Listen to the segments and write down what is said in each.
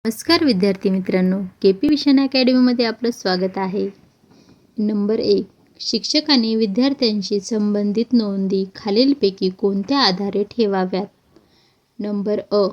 नमस्कार विद्यार्थी मित्रांनो, के.पी. विशन अकॅडमीमध्ये आपलं स्वागत आहे. नंबर 1. शिक्षकांनी विद्यार्थ्यांशी संबंधित नोंदी खालीलपैकी कोणत्या आधारे ठेवाव्यात? नंबर अ.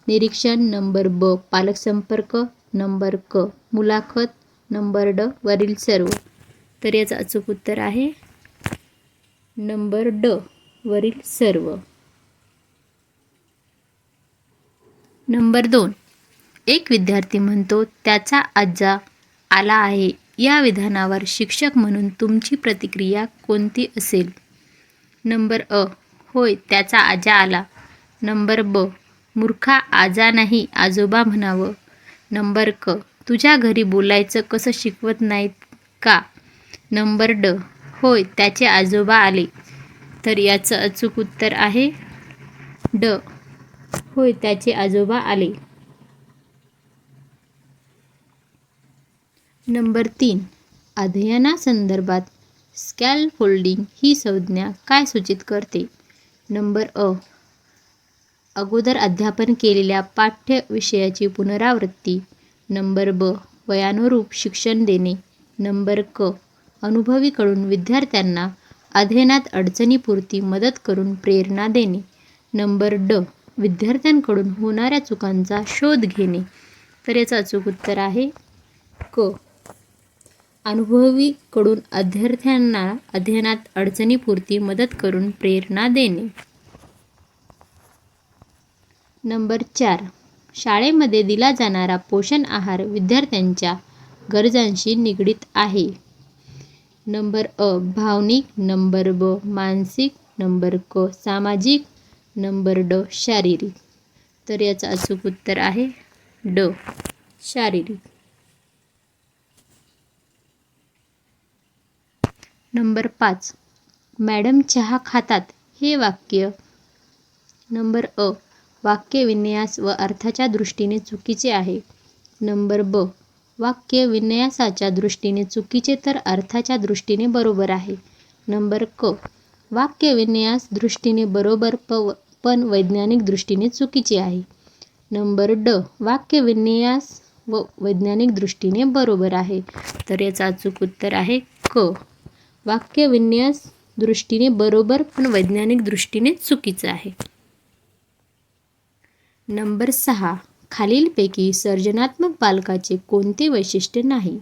निरीक्षण. नंबर ब. पालक संपर्क. नंबर क. मुलाखत. नंबर ड. वरील सर्व. तर याचं अचूक उत्तर आहे नंबर ड. वरील सर्व. नंबर 2. एक विद्यार्थी म्हणतो, त्याचा आजा आला आहे. या विधानावर शिक्षक म्हणून तुमची प्रतिक्रिया कोणती असेल? नंबर अ. होय, त्याचा आजा आला. नंबर ब. मूर्खा, आजा नाही आजोबा म्हणावं. नंबर क. तुझ्या घरी बोलायचं कसं शिकवत नाहीत का? नंबर ड. होय, त्याचे आजोबा आले. तर याचं अचूक उत्तर आहे ड. होय, त्याचे आजोबा आले. नंबर 3. अध्ययनासंदर्भात स्कॅलफोल्डिंग ही संज्ञा काय सूचित करते? नंबर अ. अगोदर अध्यापन केलेल्या पाठ्य विषयाची पुनरावृत्ती. नंबर ब. वयानुरूप शिक्षण देणे. नंबर क. अनुभवीकडून विद्यार्थ्यांना अध्ययनात अडचणीपुरती मदत करून प्रेरणा देणे. नंबर ड. विद्यार्थ्यांकडून होणाऱ्या चुकांचा शोध घेणे. तर याचं अचूक उत्तर आहे क. अनुभवीकडून विद्यार्थ्यांना अध्ययनात अडचणीपुरती मदत करून प्रेरणा देणे. नंबर 4. शाळेमध्ये दिला जाणारा पोषण आहार विद्यार्थ्यांच्या गरजांशी निगडीत आहे. नंबर अ. भावनिक. नंबर ब. मानसिक. नंबर क. सामाजिक. नंबर ड. शारीरिक. तर याचं अचूक उत्तर आहे ड. शारीरिक. नंबर 5. मॅडम चहा खातात हे वाक्य. नंबर अ. वाक्य विन्यास व अर्थाच्या दृष्टीने चुकीचे आहे. नंबर ब. वाक्य विन्यासाच्या दृष्टीने चुकीचे तर अर्थाच्या दृष्टीने बरोबर आहे. नंबर क. वाक्य विन्यास दृष्टीने बरोबर पण वैज्ञानिक दृष्टीने चुकीचे आहे. नंबर ड. वाक्य विन्यास व वैज्ञानिक दृष्टीने बरोबर आहे. तर याचं अचूक उत्तर आहे क. वाक्य विन्यास दृष्टीने बरोबर पण वैज्ञानिक दृष्टीने चुकीचं आहे. नंबर 6. खालीलपैकी सर्जनात्मक पालकाचे कोणते वैशिष्ट्य नाही?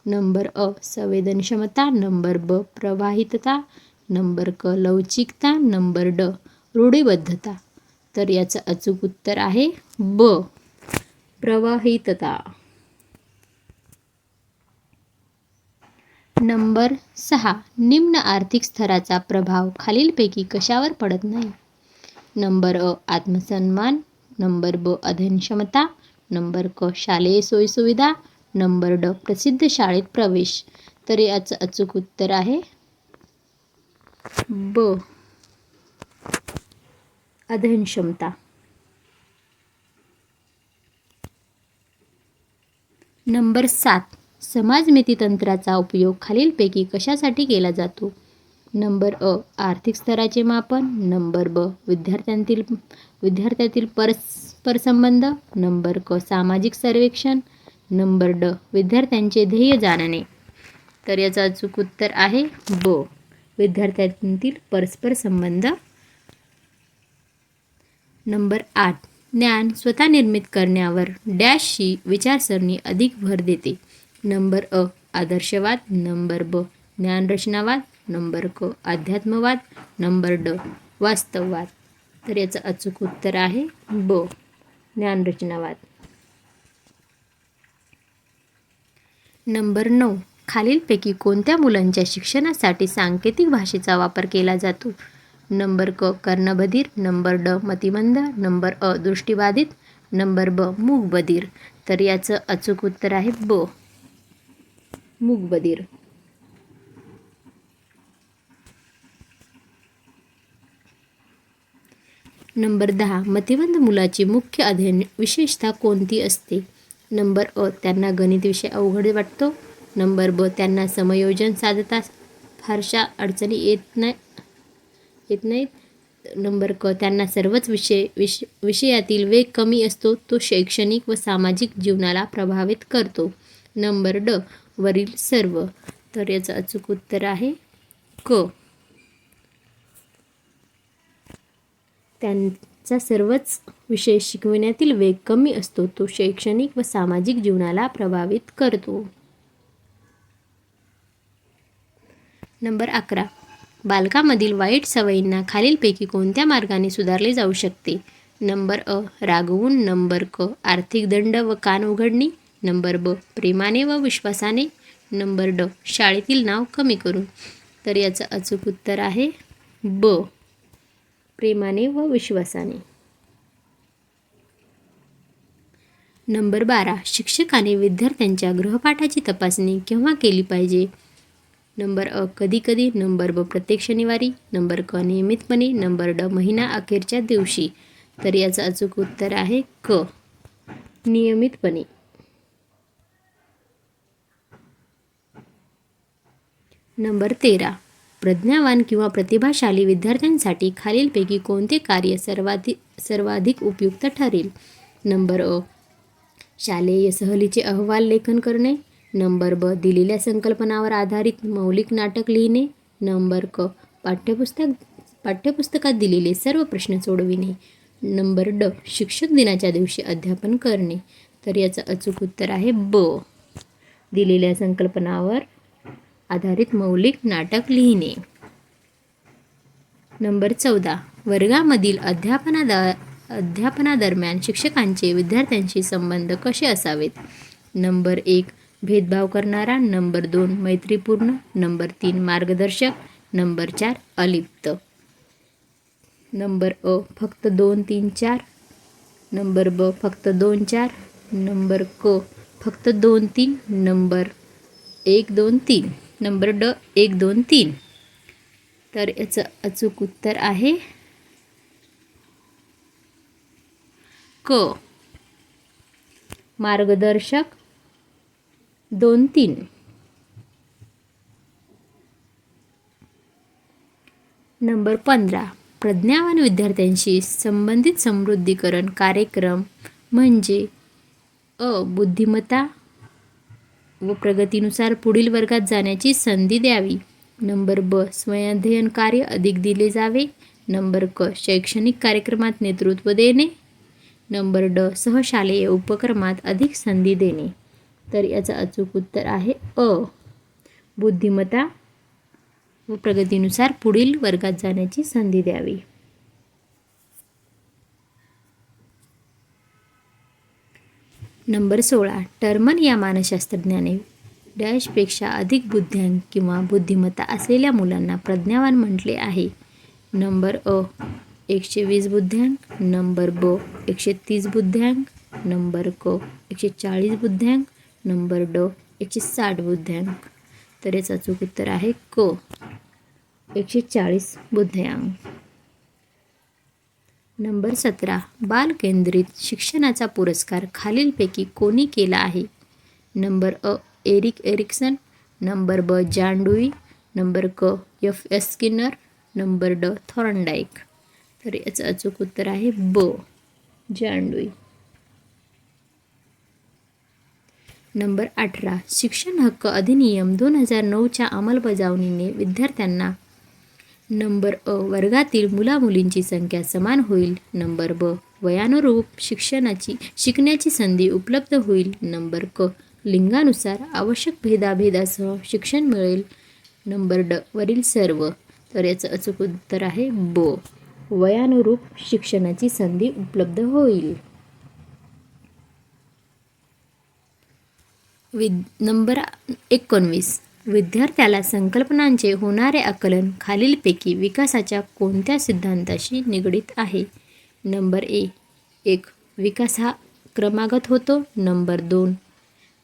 नंबर अ. संवेदनक्षमता. नंबर ब. प्रवाहितता. नंबर क. लवचिकता. नंबर ड. रूढीबद्धता. तर याचं अचूक उत्तर आहे ब. प्रवाहितता. नंबर 6. निम्न आर्थिक स्तराचा प्रभाव खालीलपैकी कशावर पडत नाही? नंबर अ. आत्मसन्मान. नंबर ब. अध्ययनक्षमता. नंबर क. शालेय सोयीसुविधा. नंबर ड. प्रसिद्ध शाळेत प्रवेश. तर याचं अचूक उत्तर आहे ब. अध्ययनक्षमता. नंबर 7. समाजमिती तंत्राचा उपयोग खालीलपैकी कशासाठी केला जातो? नंबर अ. आर्थिक स्तराचे मापन. नंबर ब. विद्यार्थ्यातील परस्परसंबंध. नंबर क. सामाजिक सर्वेक्षण. नंबर ड. विद्यार्थ्यांचे ध्येय जाणणे. तर याचं अचूक उत्तर आहे ब. विद्यार्थ्यांतील परस्परसंबंध. नंबर 8. ज्ञान स्वतः निर्मित करण्यावर डॅशची विचारसरणी अधिक भर देते. नंबर अ. आदर्शवाद. नंबर ब. ज्ञानरचनावाद. नंबर क. अध्यात्मवाद. नंबर ड. वास्तववाद. तर याचं अचूक उत्तर आहे ब. ज्ञानरचनावाद. नंबर 9. खालीलपैकी कोणत्या मुलांच्या शिक्षणासाठी सांकेतिक भाषेचा वापर केला जातो? नंबर क. कर्णबधीर. नंबर ड. मतिमंद. नंबर अ. दृष्टिबाधित. नंबर ब. मूकबधीर. तर याचं अचूक उत्तर आहे ब. मूकबधीर. नंबर 10. मतिमंद मुलाची मुख्य अध्ययन विशेषता कोणती असते? नंबर अ. त्यांना गणित विषय अवघड वाटतो. नंबर ब. त्यांना समायोजन साधता फारशा अडचणी येत नाहीत. नंबर क, त्यांना सर्वच विषयातील वेग कमी असतो, तो शैक्षणिक व सामाजिक जीवनाला प्रभावित करतो. नंबर ड, वरील सर्व. तर याचं अचूक उत्तर आहे क. त्यांचा सर्वच विषय शिकविण्यातील वेग कमी असतो, तो शैक्षणिक व सामाजिक जीवनाला प्रभावित करतो. नंबर 11, बालकामधील वाईट सवयींना खालीलपैकी कोणत्या मार्गाने सुधारले जाऊ शकते? नंबर अ, रागवून. नंबर क, आर्थिक दंड व कान उघडणी. नंबर ब, प्रेमाने व विश्वासाने. नंबर ड, शाळेतील नाव कमी करून. तर याचं अचूक उत्तर आहे ब, प्रेमाने व विश्वासाने. नंबर 12, शिक्षकाने विद्यार्थ्यांच्या गृहपाठाची तपासणी केव्हा केली पाहिजे? नंबर अ, कधी कधी. नंबर ब, प्रत्येक शनिवारी. नंबर क, नियमितपणे. नंबर ड, महिना अखेरच्या दिवशी. तर याचं अचूक उत्तर आहे क, नियमितपणे. नंबर 13, प्रज्ञावान किंवा प्रतिभाशाली विद्यार्थ्यांसाठी खालीलपैकी कोणते कार्य सर्वाधिक उपयुक्त ठरेल? नंबर अ, शालेय सहलीचे अहवाल लेखन करणे. नंबर ब, दिलेल्या संकल्पनावर आधारित मौलिक नाटक लिहिणे. नंबर क, पाठ्यपुस्तकात दिलेले सर्व प्रश्न सोडविणे. नंबर ड, शिक्षक दिनाच्या दिवशी अध्यापन करणे. तर याचं अचूक उत्तर आहे ब, दिलेल्या संकल्पनावर आधारित मौलिक नाटक लिहिणे. नंबर 14, वर्गामधील अध्यापनादरम्यान शिक्षकांचे विद्यार्थ्यांशी संबंध कसे असावेत? नंबर 1, भेदभाव करणारा. नंबर 2, मैत्रीपूर्ण. नंबर 3, मार्गदर्शक. नंबर 4, अलिप्त. नंबर अ, फक्त 2, 3, 4. नंबर ब, फक्त 2, 4. नंबर क, फक्त 2, 3. नंबर 1, 2, 3. नंबर ड, 1, 2, 3. तर याचं अचूक उत्तर आहे क, मार्गदर्शक 2, 3. नंबर 15, प्रज्ञावान विद्यार्थ्यांशी संबंधित समृद्धीकरण कार्यक्रम म्हणजे अ, बुद्धिमत्ता व प्रगतीनुसार पुढील वर्गात जाण्याची संधी द्यावी. नंबर ब, स्वयंअध्ययन कार्य अधिक दिले जावे. नंबर क, शैक्षणिक कार्यक्रमात नेतृत्व देणे. नंबर ड, सहशालेय उपक्रमात अधिक संधी देणे. तर याचं अचूक उत्तर आहे अ, बुद्धिमत्ता व प्रगतीनुसार पुढील वर्गात जाण्याची संधी द्यावी. नंबर 16, टर्मन या मानसशास्त्रज्ञाने डॅशपेक्षा अधिक बुद्ध्यांक किंवा बुद्धिमत्ता असलेल्या मुलांना प्रज्ञावान म्हटले आहे. नंबर अ, 120 बुद्ध्यांक. नंबर ब, 130 बुद्ध्यांक. नंबर क, 140 बुद्ध्यांक. नंबर ड, 160 बुद्ध्यांक. तर याचं अचूक उत्तर आहे क, 140 बुद्ध्यांक. नंबर 17, बालकेंद्रित शिक्षणाचा पुरस्कार खालीलपैकी कोणी केला आहे? नंबर अ, एरिक एरिक्सन. नंबर ब, जॉन डुई. नंबर क, F.S. स्किनर. नंबर ड, थॉर्नडाईक. तर याचं अचूक उत्तर आहे ब, जॉन डुई. नंबर 18, शिक्षण हक्क अधिनियम 2009च्या अंमलबजावणीने विद्यार्थ्यांना. नंबर अ, वर्गातील मुलामुलींची संख्या समान होईल. नंबर ब, वयानुरूप शिकण्याची संधी उपलब्ध होईल. नंबर क, लिंगानुसार आवश्यक भेदाभेदासह शिक्षण मिळेल. नंबर ड, वरील सर्व. तर याचं अचूक उत्तर आहे ब, वयानुरूप शिक्षणाची संधी उपलब्ध होईल. नंबर 19, विद्यार्थ्याला संकल्पनांचे होणारे आकलन खालीलपैकी विकासाच्या कोणत्या सिद्धांताशी निगडित आहे? नंबर ए, 1, विकास हा क्रमागत होतो. नंबर 2,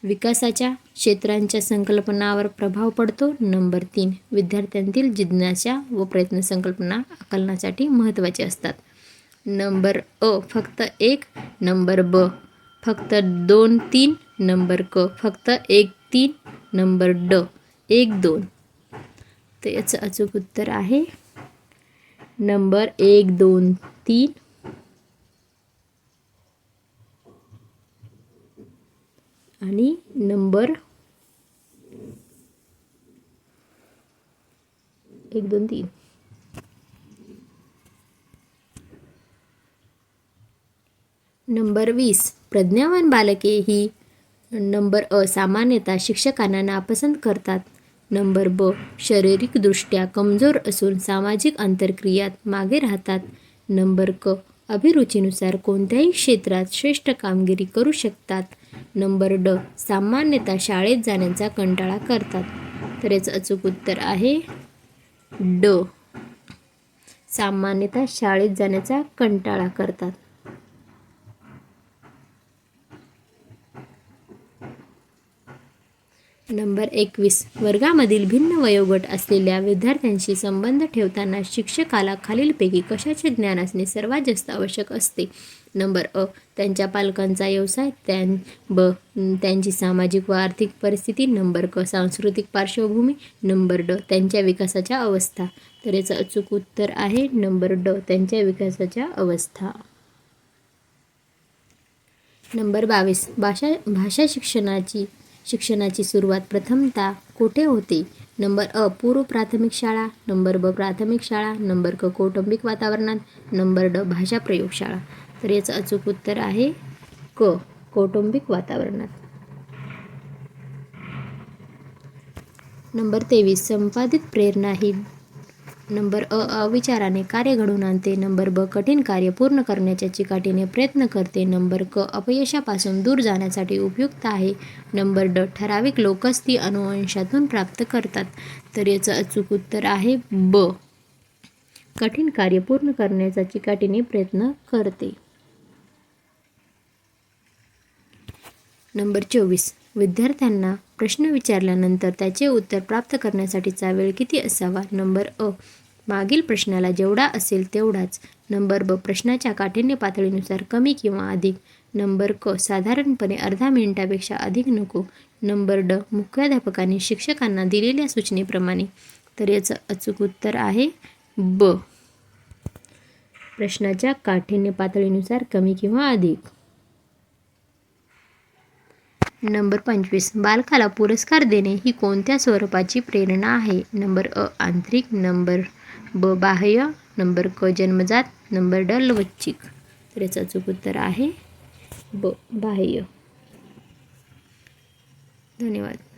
विकासाच्या क्षेत्रांच्या संकल्पनावर प्रभाव पडतो. नंबर 3, विद्यार्थ्यांतील जिज्ञासा व प्रयत्न संकल्पना आकलनासाठी महत्त्वाचे असतात. नंबर अ, फक्त 1. नंबर ब, फक्त 2, 3. नंबर क, फक्त 1, 3. नंबर ड, 1, 2. तर याचं अचूक उत्तर आहे नंबर 1, 2, 3 आणि नंबर 1, 2, 3. नंबर 20, प्रज्ञावान बालके ही नंबर अ, सामान्यतः शिक्षकांना नापसंत करतात. नंबर ब, शारीरिकदृष्ट्या कमजोर असून सामाजिक आंतरक्रियात मागे राहतात. नंबर क, अभिरुचीनुसार कोणत्याही क्षेत्रात श्रेष्ठ कामगिरी करू शकतात. नंबर ड, सामान्यतः शाळेत जाण्याचा कंटाळा करतात. तर याचं अचूक उत्तर आहे ड, सामान्यतः शाळेत जाण्याचा कंटाळा करतात. नंबर 21, वर्गामधील भिन्न वयोगट असलेल्या विद्यार्थ्यांशी संबंध ठेवताना शिक्षकाला खालीलपैकी कशाचे ज्ञान असणे सर्वात जास्त आवश्यक असते. नंबर अ, त्यांच्या पालकांचा व्यवसाय. ब, त्यांची सामाजिक व आर्थिक परिस्थिती. नंबर क, सांस्कृतिक पार्श्वभूमी. नंबर ड, त्यांच्या विकासाच्या अवस्था. तर याचं अचूक उत्तर आहे नंबर ड, त्यांच्या विकासाच्या अवस्था. नंबर 22, भाषा शिक्षणाची सुरुवात प्रथमतः कोठे होते. नंबर अ, पूर्व प्राथमिक शाळा. नंबर ब, प्राथमिक शाळा. नंबर क, कौटुंबिक वातावरणात. नंबर ड, भाषा प्रयोगशाळा. तर याचं अचूक उत्तर आहे क, कौटुंबिक वातावरणात. नंबर 23, संपादित प्रेरणा ही नंबर अ, अविचाराने कार्य घडवून आणते. नंबर ब, कठीण कार्य पूर्ण करण्याच्या चिकाटीने प्रयत्न करते. नंबर क, अपयशापासून दूर जाण्यासाठी उपयुक्त आहे. नंबर ड, ठराविक लोकच ती अनुवंशातून प्राप्त करतात. तर याचं अचूक उत्तर आहे ब, कठीण कार्य पूर्ण करण्याचा चिकाटीने प्रयत्न करते. नंबर 24, विद्यार्थ्यांना प्रश्न विचारल्यानंतर त्याचे उत्तर प्राप्त करण्यासाठीचा वेळ किती असावा. नंबर अ, मागील प्रश्नाला जेवढा असेल तेवढाच. नंबर ब, प्रश्नाच्या काठिण्य पातळीनुसार कमी किंवा अधिक. नंबर क, साधारणपणे अर्धा मिनिटापेक्षा अधिक नको. नंबर ड, मुख्याध्यापकांनी शिक्षकांना दिलेल्या सूचनेप्रमाणे. तर याचं अचूक उत्तर आहे ब, प्रश्नाच्या काठिण्य पातळीनुसार कमी किंवा अधिक. नंबर 25, बालकाला पुरस्कार देणे ही कोणत्या स्वरूपाची प्रेरणा आहे. नंबर अ, आंतरिक. नंबर ब, बाह्य. नंबर क, जन्मजात. नंबर ड, लवचिक. तर याचं अचूक उत्तर आहे ब, बाह्य. धन्यवाद.